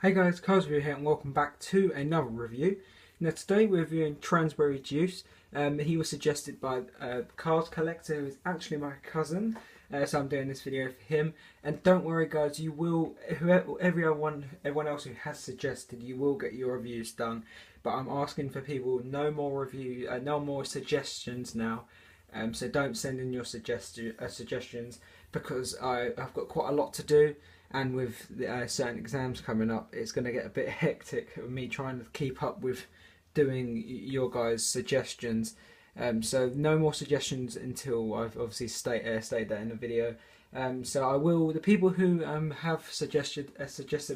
Hey guys, Cars Review here and welcome back to another review. Now today we're reviewing Transberry juice. He was suggested by Cars Collector, who is actually my cousin. So I'm doing this video for him. And don't worry guys, you will, everyone else who has suggested, you will get your reviews done. But I'm asking for people, no more suggestions now. So don't send in your suggestions because I've got quite a lot to do. And with certain exams coming up, it's going to get a bit hectic of me trying to keep up with doing your guys' suggestions. So no more suggestions until I've obviously stated that in the video. So I will. The people who have suggested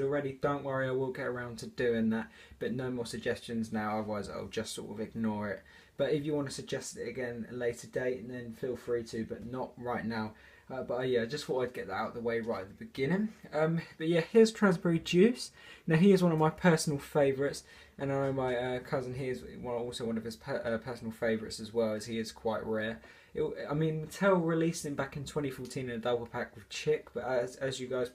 already, don't worry, I will get around to doing that. But no more suggestions now, otherwise I'll just sort of ignore it. But if you want to suggest it again at a later date, then feel free to, but not right now. Yeah, I just thought I'd get that out of the way right at the beginning. But yeah, here's Transberry juice. Now he is one of my personal favourites, and I know my cousin here is also one of his personal favourites as well, as he is quite rare. I mean, Mattel released him back in 2014 in a double pack with Chick, but as you guys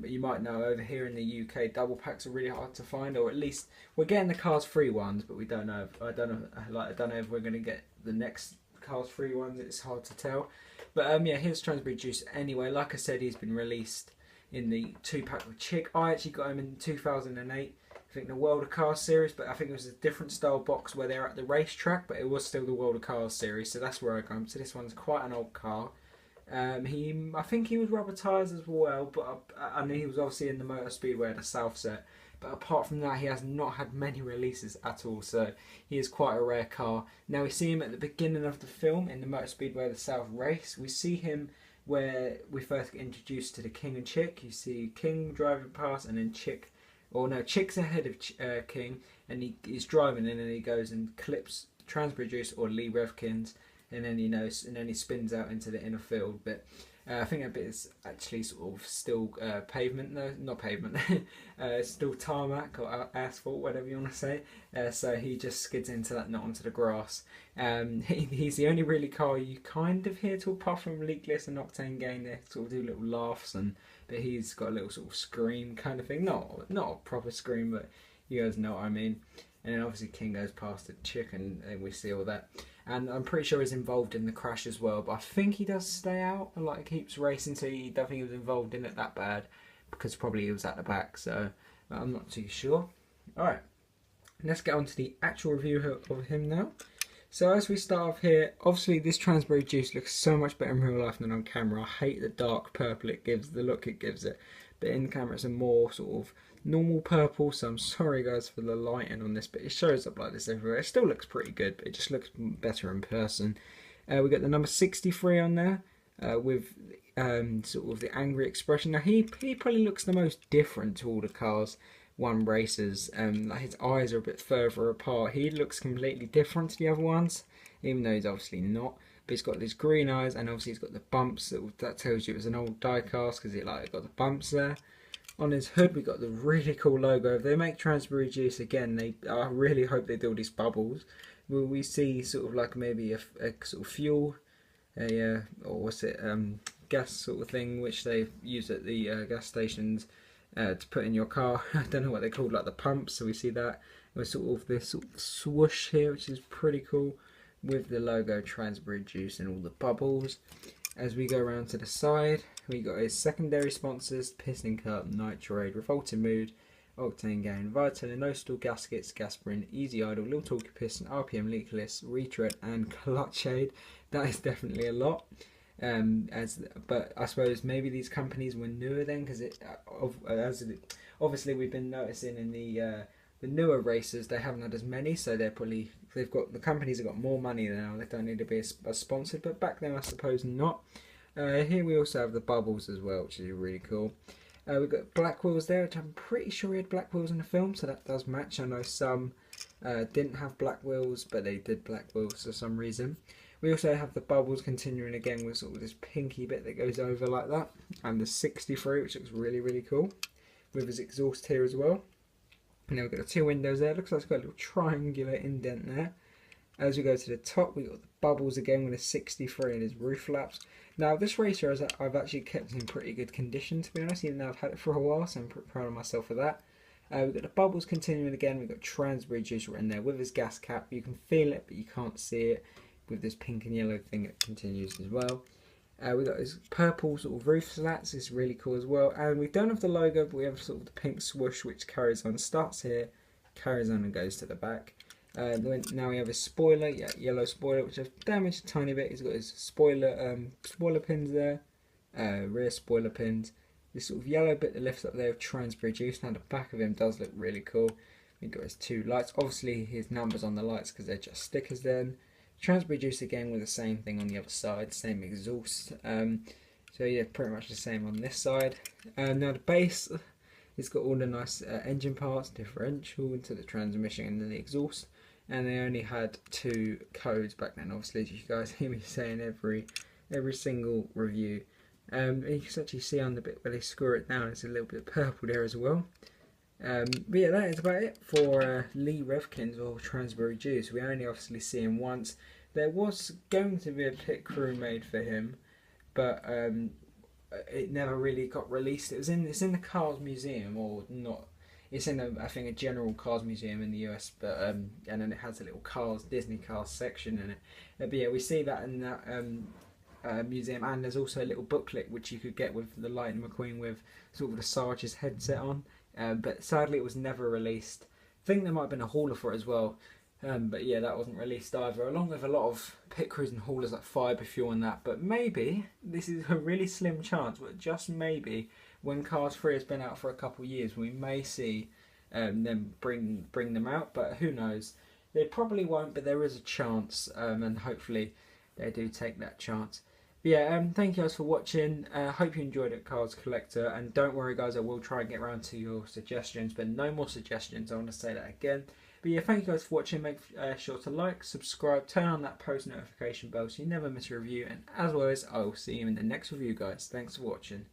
you might know, over here in the UK, double packs are really hard to find, or at least we're getting the Cars free ones, but we don't know. I don't know if we're going to get the next Cars free ones. It's hard to tell. But yeah, here's Transberry juice anyway. Like I said, he's been released in the 2-pack with Chick. I actually got him in 2008. I think the World of Cars series, but I think it was a different style box where they're at the racetrack, but it was still the World of Cars series, so that's where I got him. So this one's quite an old car. I think he was rubber tyres as well, but I knew he was obviously in the Motor Speedway at the South set. But apart from that, he has not had many releases at all, so he is quite a rare car. Now we see him at the beginning of the film in the Motor Speedway the South race. We see him where we first get introduced to the King and Chick. You see King driving past, and then Chick, or no, Chick's ahead of King, and he's driving, and then he goes and clips Transberry juice or Lee Revkins, and then he spins out into the inner field. But I think that bit is actually sort of still pavement, no, not pavement, still tarmac or asphalt, whatever you want to say. So he just skids into that, not onto the grass. He's the only really car you kind of hear to, apart from Leakless and Octane Gain. They sort of do little laughs, but he's got a little sort of scream kind of thing. Not a proper scream, but you guys know what I mean. And then obviously King goes past the Chick, and we see all that. And I'm pretty sure he's involved in the crash as well, but I think he does stay out, like keeps racing, so I don't think he was involved in it that bad, because probably he was at the back, so I'm not too sure. Alright, let's get on to the actual review of him now. So as we start off here, obviously this Transberry juice looks so much better in real life than on camera. I hate the dark purple it gives, the look it gives it, but in the camera it's a more sort of normal purple, so I'm sorry guys for the lighting on this, but it shows up like this everywhere. It still looks pretty good, but it just looks better in person. We got the number 63 on there, with sort of the angry expression. Now he probably looks the most different to all the Cars 1 races. Like his eyes are a bit further apart. He looks completely different to the other ones, even though he's obviously not. But he's got these green eyes, and obviously he's got the bumps. That tells you it was an old die-cast, because it got the bumps there. On his hood, we got the really cool logo. If they make Transberry juice again, I really hope they do all these bubbles. Will we see sort of like maybe a sort of fuel, or what's it, gas sort of thing, which they use at the gas stations to put in your car. I don't know what they're called, like the pumps. So we see that with sort of this sort of swoosh here, which is pretty cool, with the logo Transberry juice and all the bubbles. As we go around to the side, we got his secondary sponsors: Piston Cup, Nitrade, Revolting Mood, Octane Gain, Vital, No-Stall Gaskets, Gasprin, Easy Idle, Little Talkie Piston, RPM Leakless, Retread, and Clutch Aid. That is definitely a lot. But I suppose maybe these companies were newer then, because obviously we've been noticing in the newer races they haven't had as many, so the companies have got more money now. They don't need to be as sponsored, but back then I suppose not. Here we also have the bubbles as well, which is really cool. We've got black wheels there, which I'm pretty sure he had black wheels in the film, so that does match. I know some didn't have black wheels, but they did black wheels for some reason. We also have the bubbles continuing again with sort of this pinky bit that goes over like that, and the 63, which looks really, really cool, with his exhaust here as well. And now we've got the 2 windows there. Looks like it's got a little triangular indent there. As we go to the top, we've got the bubbles again with a 63 and his roof flaps. Now this racer I've actually kept in pretty good condition, to be honest, even though I've had it for a while, so I'm pretty proud of myself for that. We've got the bubbles continuing again. We've got Transberry juice right in there with his gas cap. You can feel it, but you can't see it with this pink and yellow thing that continues as well. We've got his purple sort of roof slats. It's really cool as well. And we don't have the logo, but we have sort of the pink swoosh, which carries on, starts here, carries on and goes to the back. Now we have his spoiler, yellow spoiler, which I've damaged a tiny bit. He's got his spoiler pins there, rear spoiler pins. This sort of yellow bit that lifts up there with Transberry juice. Now the back of him does look really cool. We've got his two lights. Obviously his numbers on the lights because they're just stickers then. Transberry juice again with the same thing on the other side, same exhaust. So yeah, pretty much the same on this side. Now the base, it's got all the nice engine parts, differential into the transmission and the exhaust. And they only had 2 codes back then. Obviously, as you guys hear me saying every single review. You can actually see on the bit where they screw it down, it's a little bit purple there as well. But yeah, that is about it for Lee Revkins or Transberry Juice. We only obviously see him once. There was going to be a pit crew made for him, but it never really got released. It's in the Cars Museum, or not. It's in I think a general Cars Museum in the US, but and then it has a little Disney Cars section in it. But yeah, we see that in that museum, and there's also a little booklet which you could get with the Lightning McQueen with sort of the Sarge's headset on. But sadly it was never released. I think there might have been a hauler for it as well, but yeah, that wasn't released either, along with a lot of pit crews and haulers like Fibre Fuel and that. But maybe, this is a really slim chance, but just maybe, when Cars 3 has been out for a couple of years, we may see them bring them out, but who knows. They probably won't, but there is a chance, and hopefully they do take that chance. But yeah, thank you guys for watching. Hope you enjoyed it, Cards Collector. And don't worry guys, I will try and get around to your suggestions, but no more suggestions, I want to say that again. But yeah, thank you guys for watching. Make sure to like, subscribe, turn on that post notification bell so you never miss a review. And as always, I will see you in the next review guys. Thanks for watching.